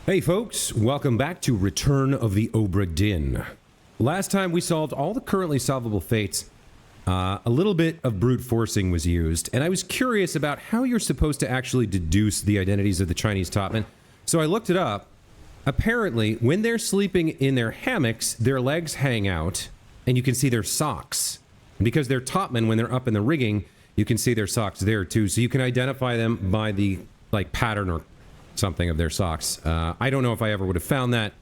Hey folks, welcome back to Return of the Obra Dinn. Last time we solved all the currently solvable fates. A little bit of brute forcing was used, and I was curious about how you're supposed to actually deduce the identities of the Chinese topmen. So I looked it up. Apparently, when they're sleeping in their hammocks, their legs hang out, and you can see their socks. And because they're topmen, when they're up in the rigging, you can see their socks there too. So you can identify them by the pattern or something of their socks. I don't know if I ever would have found that.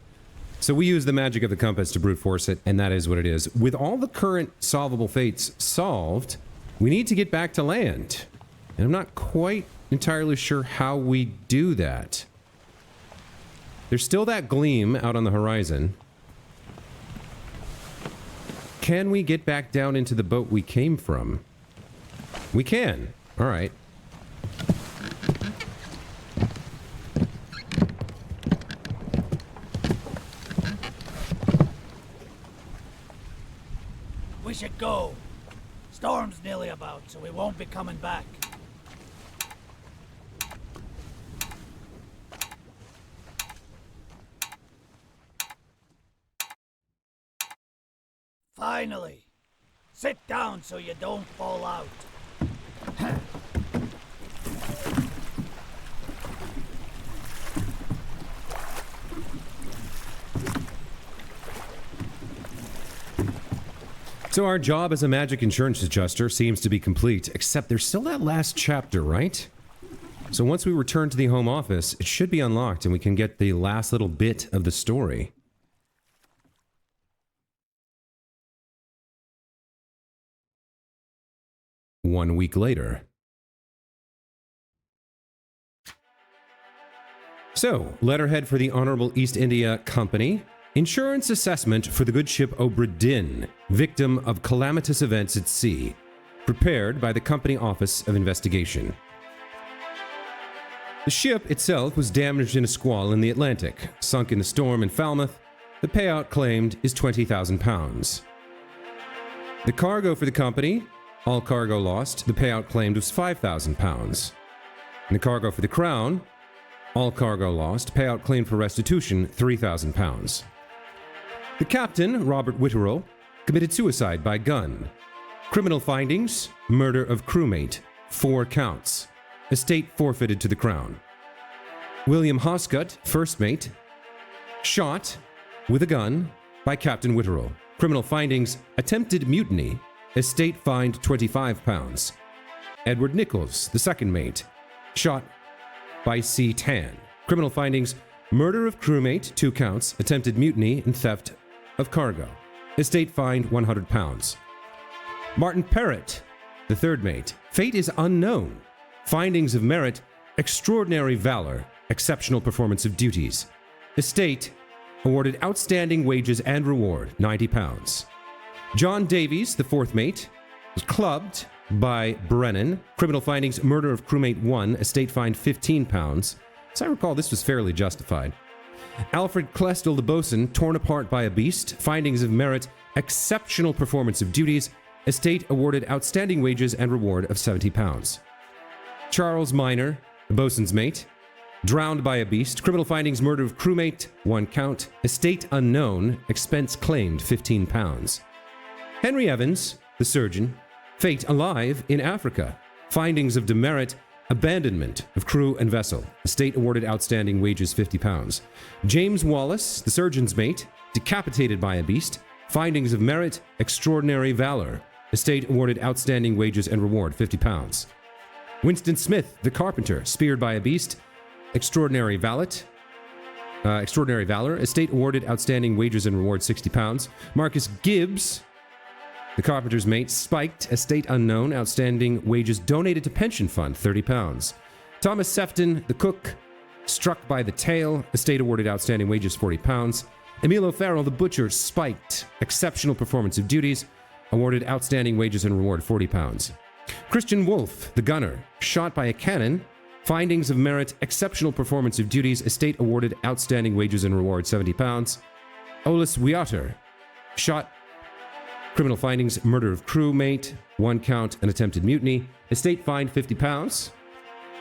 So we use the magic of the compass to brute force it, and that is what it is. With all the current solvable fates solved, we need to get back to land. And I'm not quite entirely sure how we do that. There's still that gleam out on the horizon. Can we get back down into the boat we came from? We can. All right. We should go. Storm's nearly about, so we won't be coming back. Finally. Sit down so you don't fall out. So our job as a magic insurance adjuster seems to be complete, except there's still that last chapter, right? So once we return to the home office, it should be unlocked and we can get the last little bit of the story. One week later. So, letterhead for the Honorable East India Company. Insurance assessment for the good ship Obra Dinn, victim of calamitous events at sea. Prepared by the Company Office of Investigation. The ship itself was damaged in a squall in the Atlantic, sunk in a storm in Falmouth. The payout claimed is £20,000. The cargo for the company, all cargo lost, the payout claimed was £5,000. And the cargo for the Crown, all cargo lost, payout claimed for restitution £3,000. The captain, Robert Witterell, committed suicide by gun. Criminal findings, murder of crewmate, 4 counts. Estate forfeited to the Crown. William Hoscut, first mate, shot with a gun by Captain Witterell. Criminal findings, attempted mutiny. Estate fined £25. Edward Nichols, the second mate, shot by C. Tan. Criminal findings, murder of crewmate, 2 counts, attempted mutiny and theft of cargo. Estate fined £100. Martin Parrott, the third mate, fate is unknown. Findings of merit, extraordinary valor, exceptional performance of duties. Estate awarded outstanding wages and reward, £90. John Davies, the fourth mate, was clubbed by Brennan. Criminal findings, murder of crewmate 1, estate fined £15. As I recall, this was fairly justified. Alfred Klestel, the bosun, torn apart by a beast. Findings of merit, exceptional performance of duties. Estate awarded outstanding wages and reward of £70. Charles Minor, the bosun's mate, drowned by a beast. Criminal findings, murder of crewmate, 1 count. Estate unknown, expense claimed £15. Henry Evans, the surgeon, fate alive in Africa. Findings of demerit, abandonment of crew and vessel. Estate awarded outstanding wages £50. James Wallace, the surgeon's mate, decapitated by a beast. Findings of merit, extraordinary valor. Estate awarded outstanding wages and reward £50. Winston Smith, the carpenter, speared by a beast. Extraordinary valor. Estate awarded outstanding wages and reward £60. Marcus Gibbs, the carpenter's mate, spiked, estate unknown, outstanding wages donated to pension fund, £30. Thomas Sefton, the cook, struck by the tail, estate awarded outstanding wages, £40. Emil O'Farrell, the butcher, spiked, exceptional performance of duties, awarded outstanding wages and reward, £40. Christian Wolfe, the gunner, shot by a cannon, findings of merit, exceptional performance of duties, estate awarded outstanding wages and reward, £70. Olus Wiater, shot. Criminal findings, murder of crewmate, 1 count, and attempted mutiny. Estate fined £50.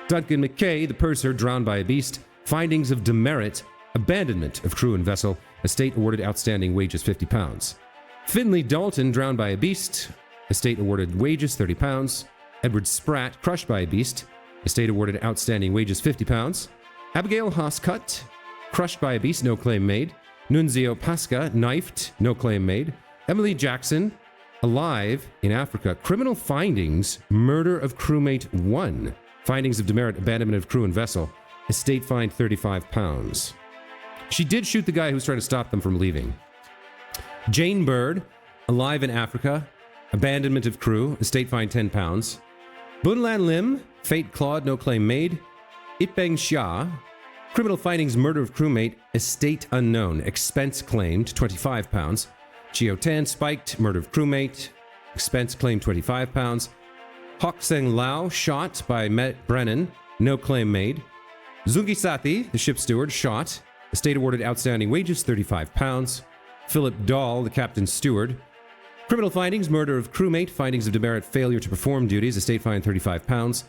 Duncan McKay, the purser, drowned by a beast. Findings of demerit, abandonment of crew and vessel, estate awarded outstanding wages £50. Finley Dalton drowned by a beast, estate awarded wages £30. Edward Spratt crushed by a beast, estate awarded outstanding wages £50. Abigail Hoscutt crushed by a beast, no claim made. Nunzio Pasca knifed, no claim made. Emily Jackson alive in Africa, criminal findings, murder of crewmate 1. Findings of demerit, abandonment of crew and vessel, estate fined £35. She did shoot the guy who was trying to stop them from leaving. Jane Bird, alive in Africa, abandonment of crew, estate fine £10. Bunlan Lim, fate clawed, no claim made. Ipeng Xia, criminal findings, murder of crewmate, estate unknown, expense claimed £25. Chio Tan spiked, murder of crewmate, expense claimed £25. Hok Seng Lao, shot by Met Brennan, no claim made. Zungi Sati, the ship steward, shot, estate awarded outstanding wages £35. Philip Dahl, the captain's steward, criminal findings, murder of crewmate, findings of demerit, failure to perform duties, estate fine £35.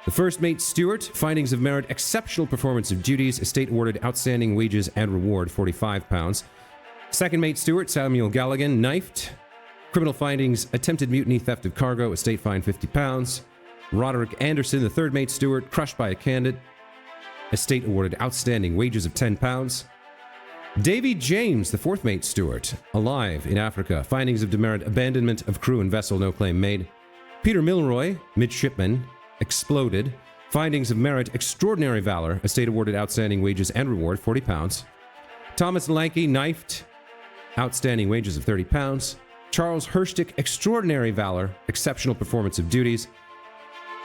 The first mate Stewart, findings of merit, exceptional performance of duties, estate awarded outstanding wages and reward £45. Second mate Stewart, Samuel Galligan, knifed, criminal findings, attempted mutiny, theft of cargo, estate fine £50. Roderick Anderson, the third mate Stewart, crushed by a candidate, estate awarded outstanding wages of £10. Davy James, the fourth mate Stewart, alive in Africa, findings of demerit, abandonment of crew and vessel, no claim made. Peter Milroy, midshipman, exploded, findings of merit, extraordinary valor, estate awarded outstanding wages and reward £40. Thomas Lanky, knifed, outstanding wages of £30. Charles Herstick, extraordinary valor, exceptional performance of duties,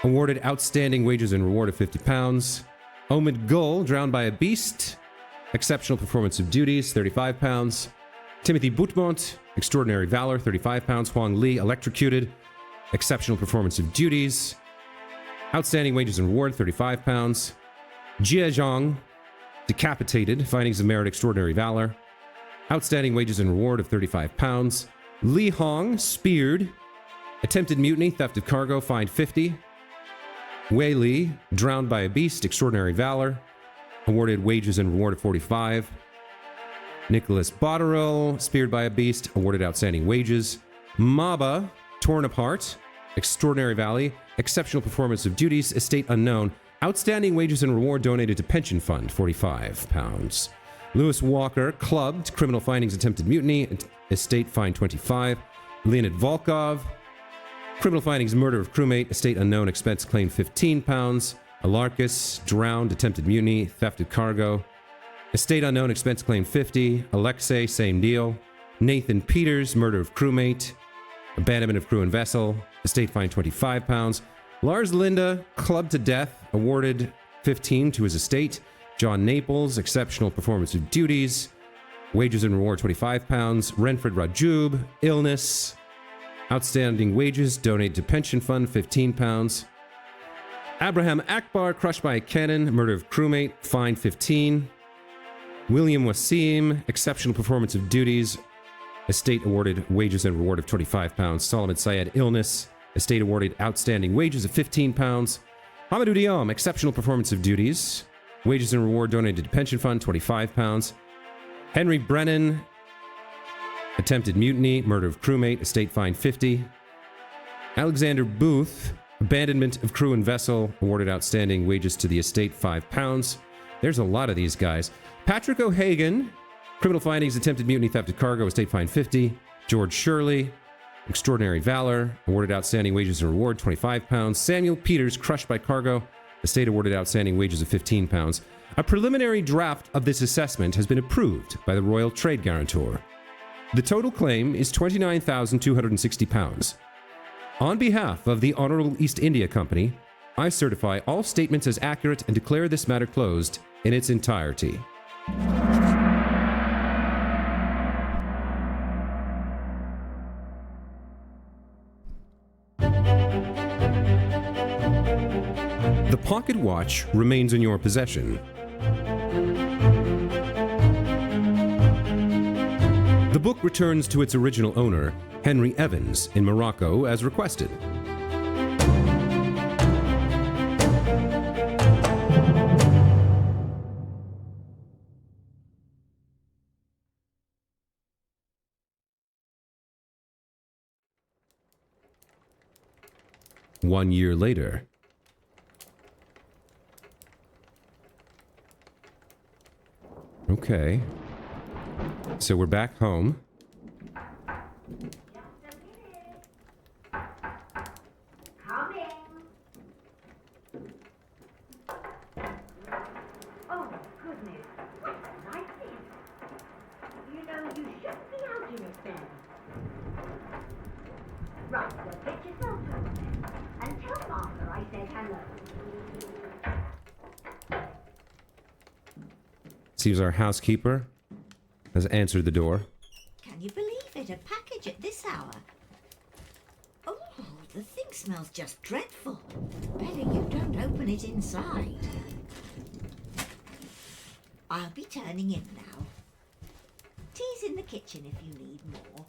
awarded outstanding wages and reward of £50. Omid Gull, drowned by a beast, exceptional performance of duties, £35. Timothy Boutmont, extraordinary valor, £35. Huang Li, electrocuted, exceptional performance of duties, outstanding wages and reward, £35. Jia Zhang, decapitated, findings of merit, extraordinary valor, outstanding wages and reward of £35. Li Hong, speared, attempted mutiny, theft of cargo, fined $50. Wei Li, drowned by a beast, extraordinary valor, awarded wages and reward of $45. Nicholas Botterill, speared by a beast, awarded outstanding wages. Maba, torn apart, extraordinary valor, exceptional performance of duties, estate unknown, outstanding wages and reward donated to pension fund, £45. Lewis Walker, clubbed, criminal findings, attempted mutiny, estate fine $25. Leonid Volkov, criminal findings, murder of crewmate, estate unknown, expense claimed £15. Alarcus, drowned, attempted mutiny, theft of cargo, estate unknown, expense claimed $50. Alexei, same deal. Nathan Peters, murder of crewmate, abandonment of crew and vessel, estate fine £25. Lars Linda, clubbed to death, awarded $15 to his estate. John Naples, exceptional performance of duties, wages and reward £25. Renfred Rajub, illness, outstanding wages, donate to pension fund £15. Abraham Akbar, crushed by a cannon, murder of crewmate, fine $15. William Wasim, exceptional performance of duties, estate awarded wages and reward of £25. Solomon Syed, illness, estate awarded outstanding wages of £15. Hamadou Diom, exceptional performance of duties, wages and reward donated to pension fund £25. Henry Brennan, attempted mutiny, murder of crewmate, estate fine $50. Alexander Booth, abandonment of crew and vessel, awarded outstanding wages to the estate £5. There's a lot of these guys. Patrick O'Hagan, criminal findings, attempted mutiny, theft of cargo, estate fine $50. George Shirley, extraordinary valor, awarded outstanding wages and reward £25. Samuel Peters, crushed by cargo, estate awarded outstanding wages of £15. A preliminary draft of this assessment has been approved by the Royal Trade Guarantor. The total claim is £29,260. On behalf of the Honorable East India Company, I certify all statements as accurate and declare this matter closed in its entirety. The pocket watch remains in your possession. The book returns to its original owner, Henry Evans, in Morocco, as requested. 1 year later. Okay. So we're back home. Coming. Oh, goodness. What a night this. You know, you shouldn't be out in it then. Right, well, get yourself home then. And tell Martha I said hello. Seems our housekeeper has answered the door. Can you believe it? A package at this hour? Oh, the thing smells just dreadful. Betting you don't open it inside. I'll be turning in now. Tea's in the kitchen if you need more.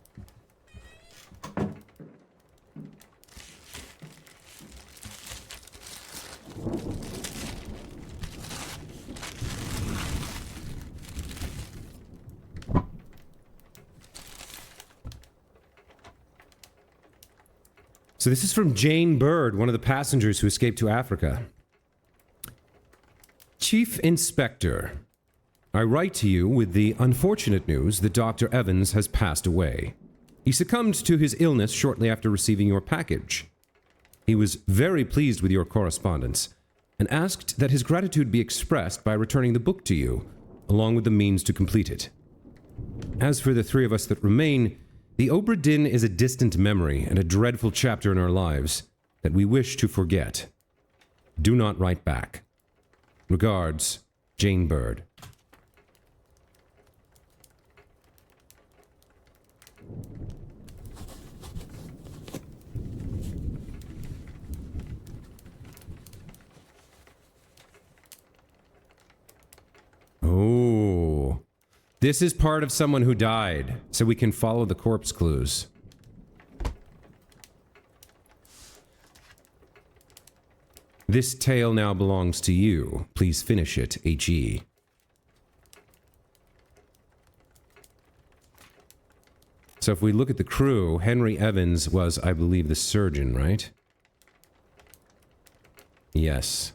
So this is from Jane Bird, one of the passengers who escaped to Africa. Chief Inspector, I write to you with the unfortunate news that Dr. Evans has passed away. He succumbed to his illness shortly after receiving your package. He was very pleased with your correspondence and asked that his gratitude be expressed by returning the book to you, along with the means to complete it. As for the three of us that remain, the Obra Dinn is a distant memory and a dreadful chapter in our lives that we wish to forget. Do not write back. Regards, Jane Bird. Oh. This is part of someone who died, so we can follow the corpse clues. This tale now belongs to you. Please finish it, H.E. So if we look at the crew, Henry Evans was, I believe, the surgeon, right? Yes.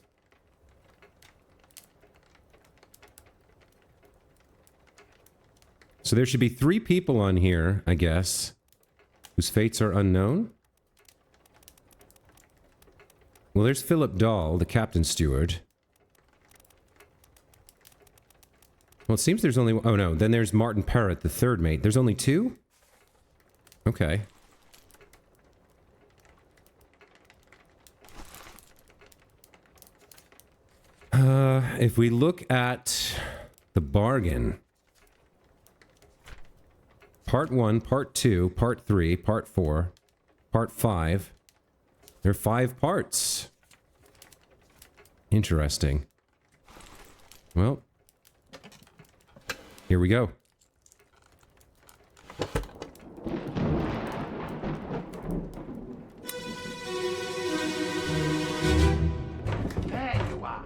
So there should be 3 people on here, I guess, whose fates are unknown. Well, there's Philip Dahl, the captain steward. Well, it seems there's only... Oh, no. Then there's Martin Parrott, the third mate. There's only 2? Okay. If we look at the bargain... Part 1, Part 2, Part 3, Part 4, Part 5. There are 5 parts. Interesting. Well, here we go. There you are.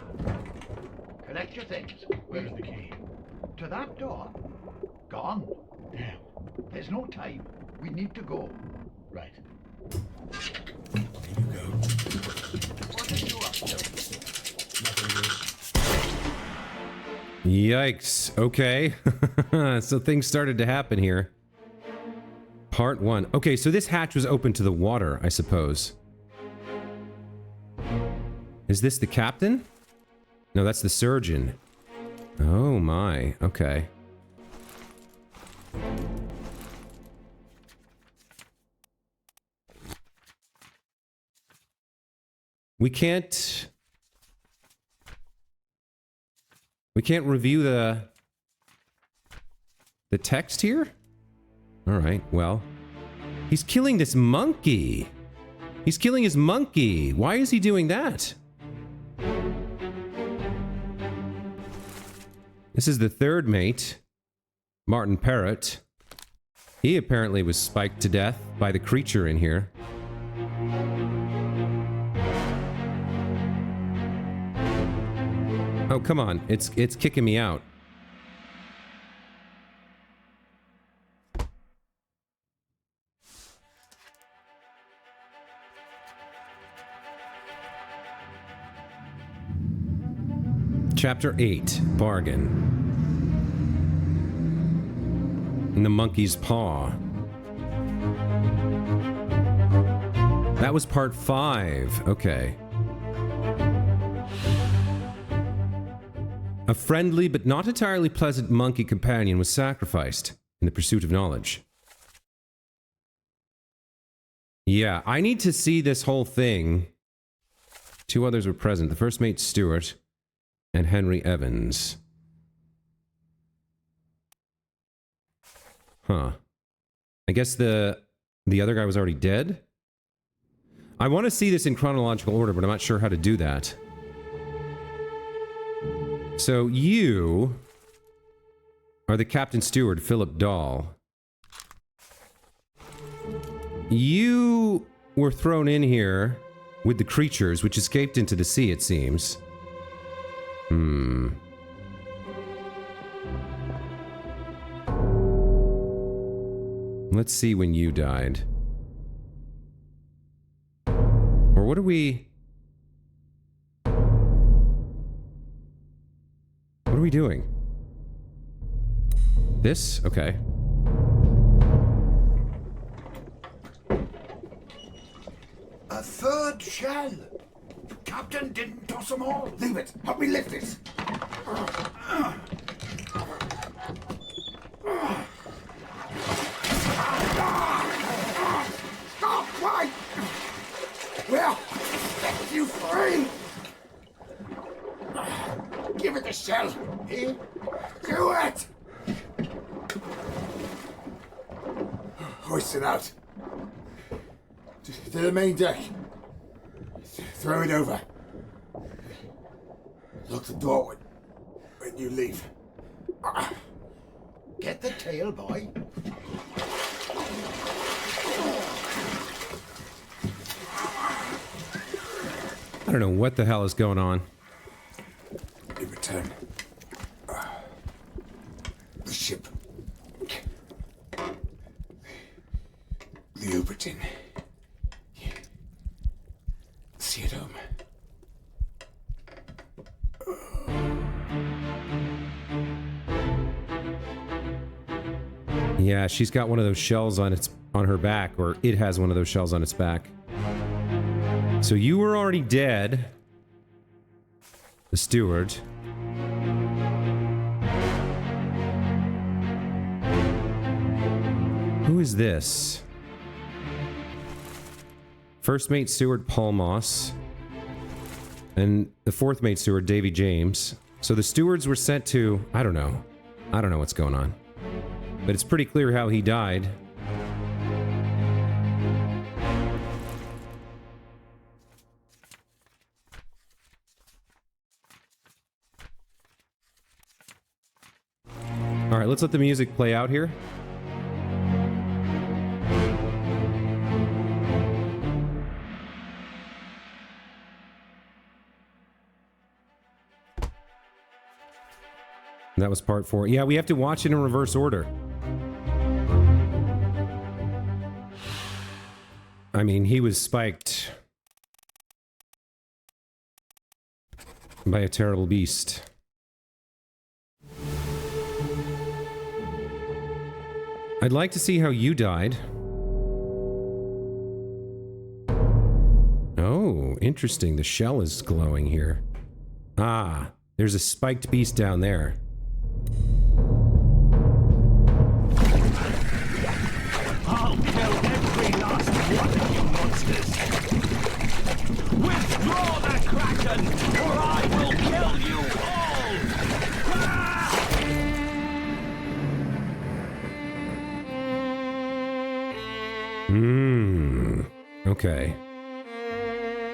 Collect your things. Where's the key? To that door. Gone. Damn. There's no time. We need to go. Right. There you go. What are you up to? Nothing. Yikes. Okay. So things started to happen here. Part 1. Okay, so this hatch was open to the water, I suppose. Is this the captain? No, that's the surgeon. Oh my. Okay. We can't review the text here? All right, well. He's killing this monkey. He's killing his monkey. Why is he doing that? This is the third mate, Martin Parrott. He apparently was spiked to death by the creature in here. Oh, come on. It's kicking me out. Chapter 8, Bargain. In the monkey's paw. That was part 5. Okay. A friendly but not entirely pleasant monkey companion was sacrificed in the pursuit of knowledge. Yeah, I need to see this whole thing. 2 others were present. The first mate Stewart and Henry Evans. Huh. I guess the other guy was already dead? I want to see this in chronological order, but I'm not sure how to do that. So you are the Captain Steward, Philip Dahl. You were thrown in here with the creatures which escaped into the sea, it seems. Let's see when you died. Or what are we... What are we doing? This? Okay. A third shell. Captain didn't toss them all. Leave it. Help me lift it. Stop! Why? Well, set you free. Give it the shell. Here. Do it. Hoist it out. To the main deck. Throw it over. Lock the door when you leave. Get the tail, boy. I don't know what the hell is going on. In return, the ship. The Obra Dinn. See it home. Yeah, she's got one of those shells on her back, or it has one of those shells on its back. So you were already dead. The steward. Who is this? First mate steward Paul Moss. And the fourth mate steward Davy James. So the stewards were sent to... I don't know what's going on. But it's pretty clear how he died. Alright, let's let the music play out here. That was part 4. Yeah, we have to watch it in reverse order. I mean, he was spiked by a terrible beast. I'd like to see how you died. Oh, interesting. The shell is glowing here. Ah, there's a spiked beast down there. I'll kill every last one of you monsters! Withdraw the Kraken, or I will kill you all! Okay.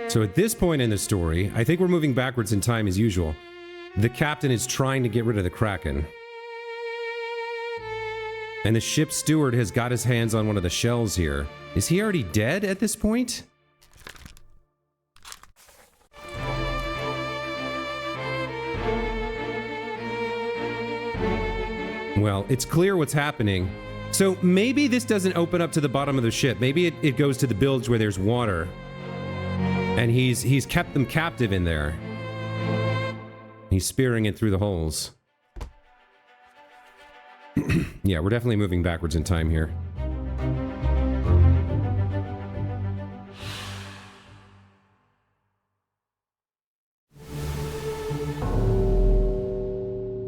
So at this point in the story, I think we're moving backwards in time as usual. The captain is trying to get rid of the Kraken. And the ship's steward has got his hands on one of the shells here. Is he already dead at this point? Well, it's clear what's happening. So maybe this doesn't open up to the bottom of the ship. Maybe it goes to the bilge where there's water. And he's kept them captive in there. He's spearing it through the holes. Yeah, we're definitely moving backwards in time here.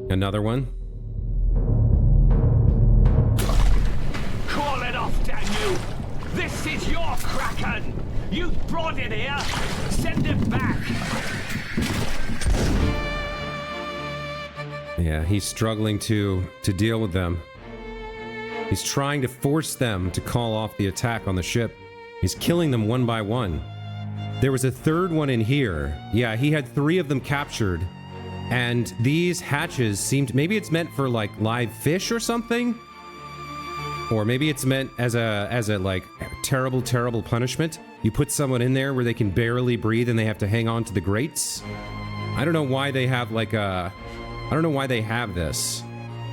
Another one. Call it off, damn you! This is your Kraken! You brought it here! Send it back! Yeah, he's struggling to deal with them. He's trying to force them to call off the attack on the ship. He's killing them one by one. There was a third one in here. Yeah, he had 3 of them captured. And these hatches seemed... Maybe it's meant for, like, live fish or something? Or maybe it's meant as a like, terrible, terrible punishment. You put someone in there where they can barely breathe and they have to hang on to the grates. I don't know why they have, like, a... I don't know why they have this.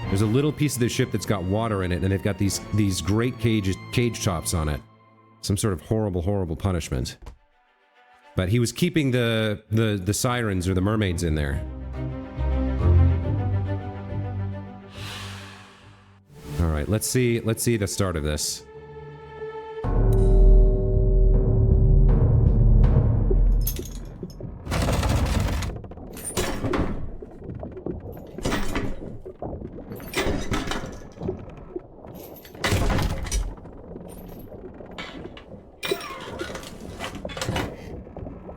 There's a little piece of the ship that's got water in it, and they've got these great cage tops on it. Some sort of horrible, horrible punishment. But he was keeping the sirens or the mermaids in there. All right, let's see the start of this.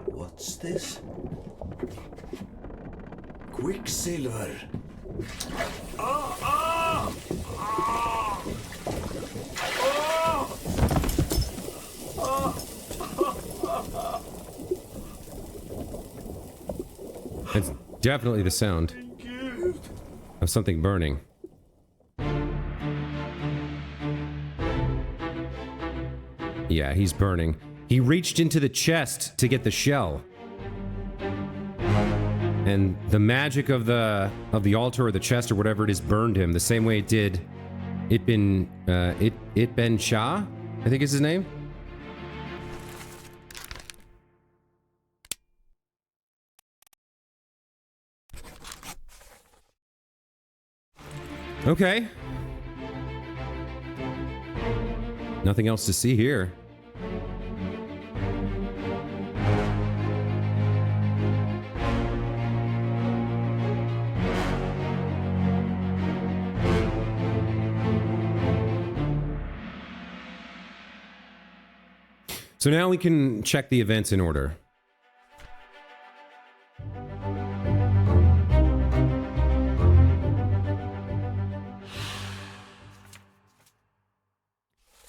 What's this? Quicksilver. It's definitely the sound of something burning. Yeah, he's burning. He reached into the chest to get the shell. And the magic of the altar or the chest or whatever it is burned him the same way it did Itben Shah, I think is his name. Okay. Nothing else to see here. So now we can check the events in order.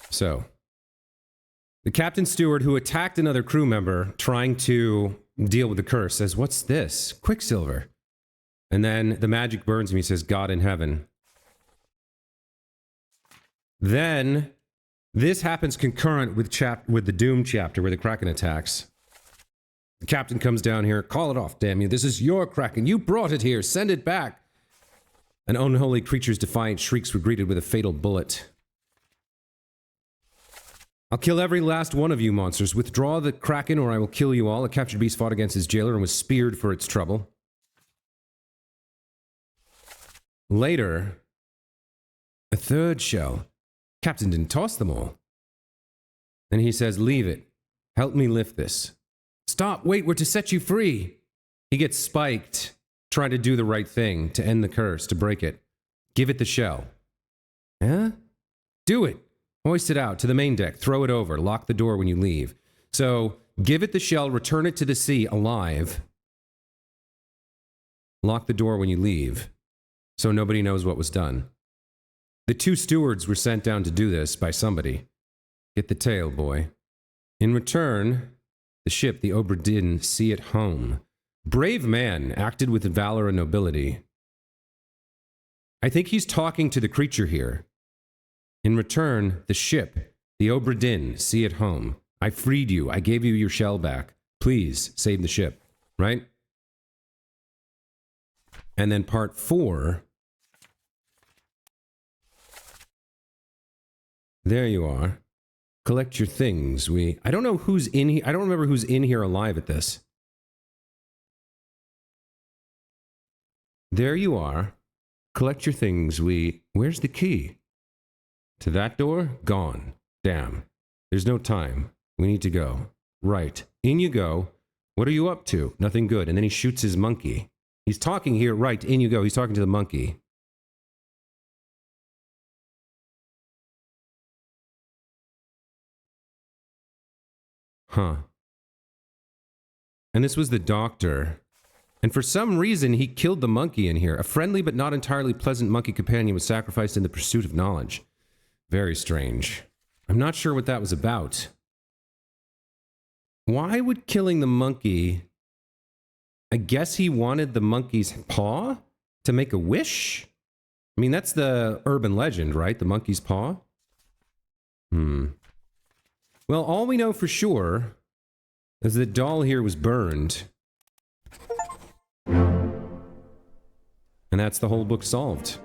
So, the captain steward who attacked another crew member trying to deal with the curse says, "What's this? Quicksilver." And then the magic burns him. He says, "God in heaven." Then, this happens concurrent with the Doom chapter where the Kraken attacks. The captain comes down here, "Call it off, damn you. This is your Kraken. You brought it here. Send it back." An unholy creature's defiant shrieks were greeted with a fatal bullet. "I'll kill every last one of you monsters. Withdraw the Kraken or I will kill you all." A captured beast fought against his jailer and was speared for its trouble. Later, a third shell. Captain didn't toss them all. And he says, "Leave it. Help me lift this." "Stop, wait, we're to set you free." He gets spiked, trying to do the right thing, to end the curse, to break it. "Give it the shell." "Huh? Do it. Hoist it out to the main deck, throw it over, lock the door when you leave." So, give it the shell, return it to the sea alive. Lock the door when you leave, so nobody knows what was done. The 2 stewards were sent down to do this by somebody. Get the tail, boy. In return, the ship, the Obra Dinn, see it home. Brave man, acted with valor and nobility. I think he's talking to the creature here. In return, the ship, the Obra Dinn, see it home. I freed you. I gave you your shell back. Please, save the ship. Right? And then part 4. There you are. Collect your things. I don't know who's in here. I don't remember who's in here alive at this. There you are. Collect your things. Where's the key? To that door? Gone. Damn. There's no time. We need to go. Right. In you go. What are you up to? Nothing good. And then he shoots his monkey. He's talking here. Right. In you go. He's talking to the monkey. Huh. And this was the doctor. And for some reason, he killed the monkey in here. A friendly but not entirely pleasant monkey companion was sacrificed in the pursuit of knowledge. Very strange. I'm not sure what that was about. Why would killing the monkey... I guess he wanted the monkey's paw to make a wish? I mean, that's the urban legend, right? The monkey's paw? Well, all we know for sure is that doll here was burned. And that's the whole book solved.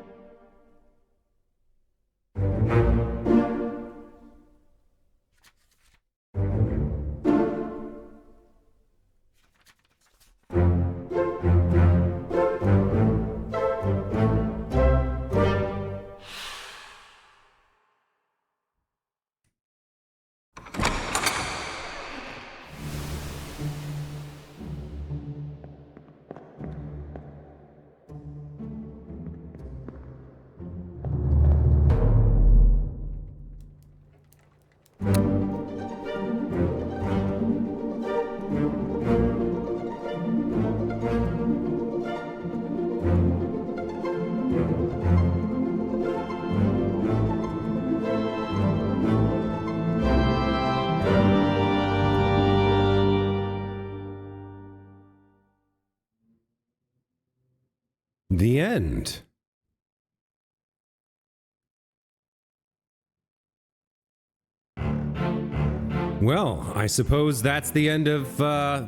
The end. Well, I suppose that's the end of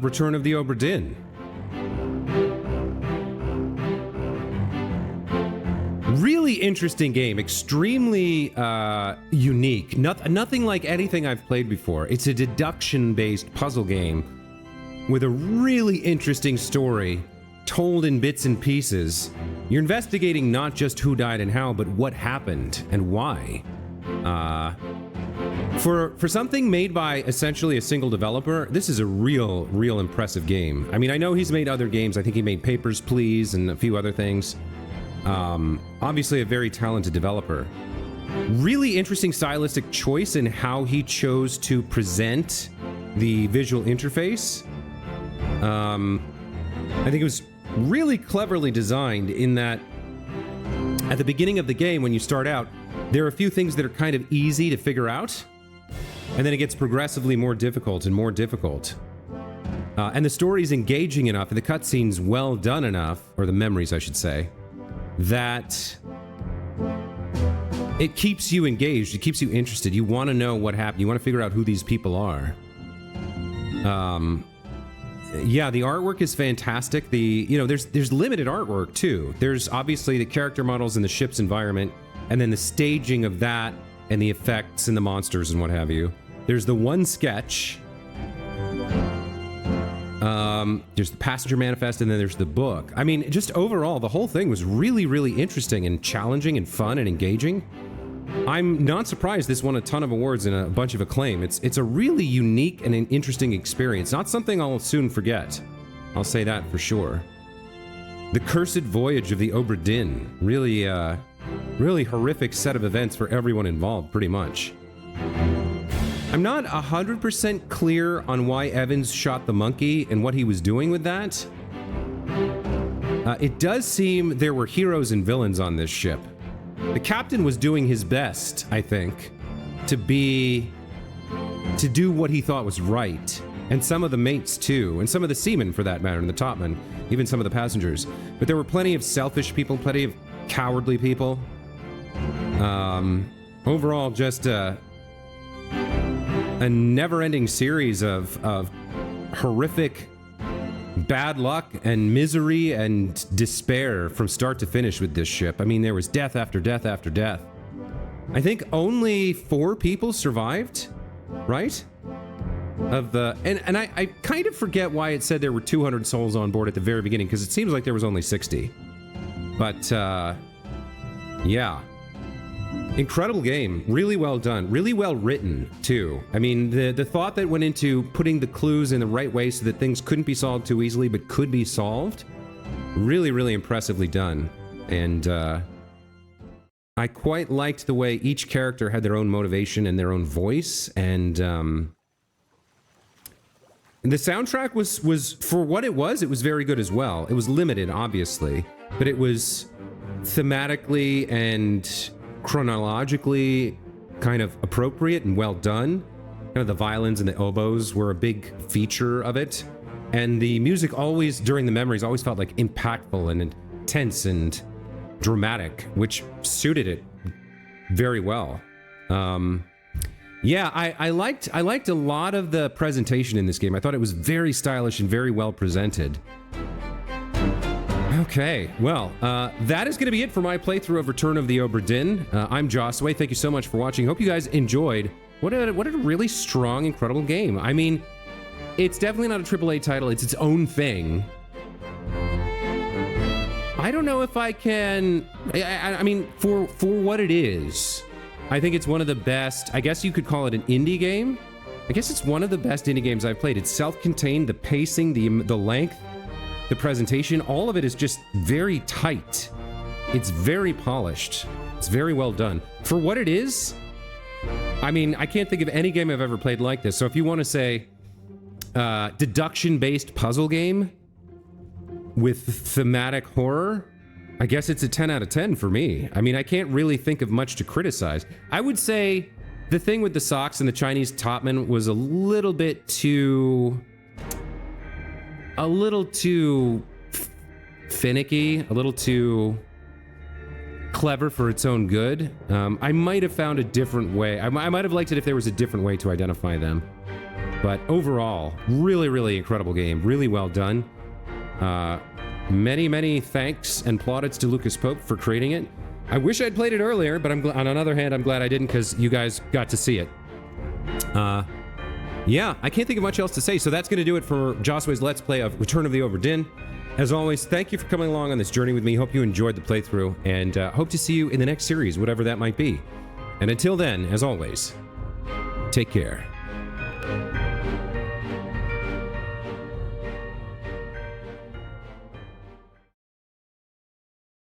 Return of the Obra Dinn. Really interesting game, extremely unique. Nothing like anything I've played before. It's a deduction-based puzzle game with a really interesting story told in bits and pieces. You're investigating not just who died and how, but what happened and why. For something made by essentially a single developer, this is a real impressive game. I mean, I know he's made other games. I think he made Papers, Please, and a few other things. Obviously a very talented developer. Really interesting stylistic choice in how he chose to present the visual interface. I think it was really cleverly designed in that at the beginning of the game, when you start out, there are a few things that are kind of easy to figure out, and then it gets progressively more difficult and more difficult. And the story's engaging enough, and the cutscene's well done enough, or the memories, I should say, that it keeps you engaged, it keeps you interested. You want to know what happened, you want to figure out who these people are. Yeah, the artwork is fantastic. There's limited artwork too. There's obviously the character models and the ship's environment, and then the staging of that and the effects and the monsters and what have you. There's the one sketch. There's the passenger manifest, and then there's the book. I mean, just overall, the whole thing was really interesting and challenging and fun and engaging. I'm not surprised this won a ton of awards and a bunch of acclaim. It's a really unique and an interesting experience. Not something I'll soon forget. I'll say that for sure. The Cursed Voyage of the Obra Dinn. Really horrific set of events for everyone involved, pretty much. I'm not 100% clear on why Evans shot the monkey and what he was doing with that. It does seem there were heroes and villains on this ship. The captain was doing his best, I think, to do what he thought was right. And some of the mates too, and some of the seamen for that matter, and the topmen, even some of the passengers. But there were plenty of selfish people, plenty of cowardly people. Overall, just a never-ending series of horrific bad luck and misery and despair from start to finish with this ship. I mean, there was death after death after death. I think only 4 people survived, right? And I kind of forget why it said there were 200 souls on board at the very beginning, because it seems like there was only 60. But, yeah. Incredible game. Really well done. Really well written, too. I mean, the thought that went into putting the clues in the right way so that things couldn't be solved too easily, but could be solved. Really, really impressively done. And, I quite liked the way each character had their own motivation and their own voice, and the soundtrack was for what it was very good as well. It was limited, obviously, but it was thematically and chronologically kind of appropriate and well done. Kind of the violins and the oboes were a big feature of it, and the music always, during the memories, always felt like impactful and intense and dramatic, which suited it very well. Yeah, I liked a lot of the presentation in this game. I thought it was very stylish and very well presented. Okay, well, that is going to be it for my playthrough of Return of the Obra Dinn. I'm Josway. Thank you so much for watching. Hope you guys enjoyed. What a really strong, incredible game. I mean, it's definitely not a AAA title. It's its own thing. I don't know if I can... I mean, for what it is, I think it's one of the best... I guess you could call it an indie game. I guess it's one of the best indie games I've played. It's self-contained, the pacing, the length, the presentation, all of it is just very tight. It's very polished. It's very well done. For what it is, I mean, I can't think of any game I've ever played like this. So if you want to say deduction-based puzzle game with thematic horror, I guess it's a 10 out of 10 for me. I mean, I can't really think of much to criticize. I would say the thing with the socks and the Chinese topman was a little bit too... finicky, a little too clever for its own good. I might have found a different way. I might have liked it if there was a different way to identify them. But overall, really, really incredible game. Really well done. Many thanks and plaudits to Lucas Pope for creating it. I wish I'd played it earlier, but on another hand, I'm glad I didn't because you guys got to see it. Yeah, I can't think of much else to say, so that's going to do it for Josway's Let's Play of Return of the Obra Dinn. As always, thank you for coming along on this journey with me. Hope you enjoyed the playthrough, and hope to see you in the next series, whatever that might be. And until then, as always, take care.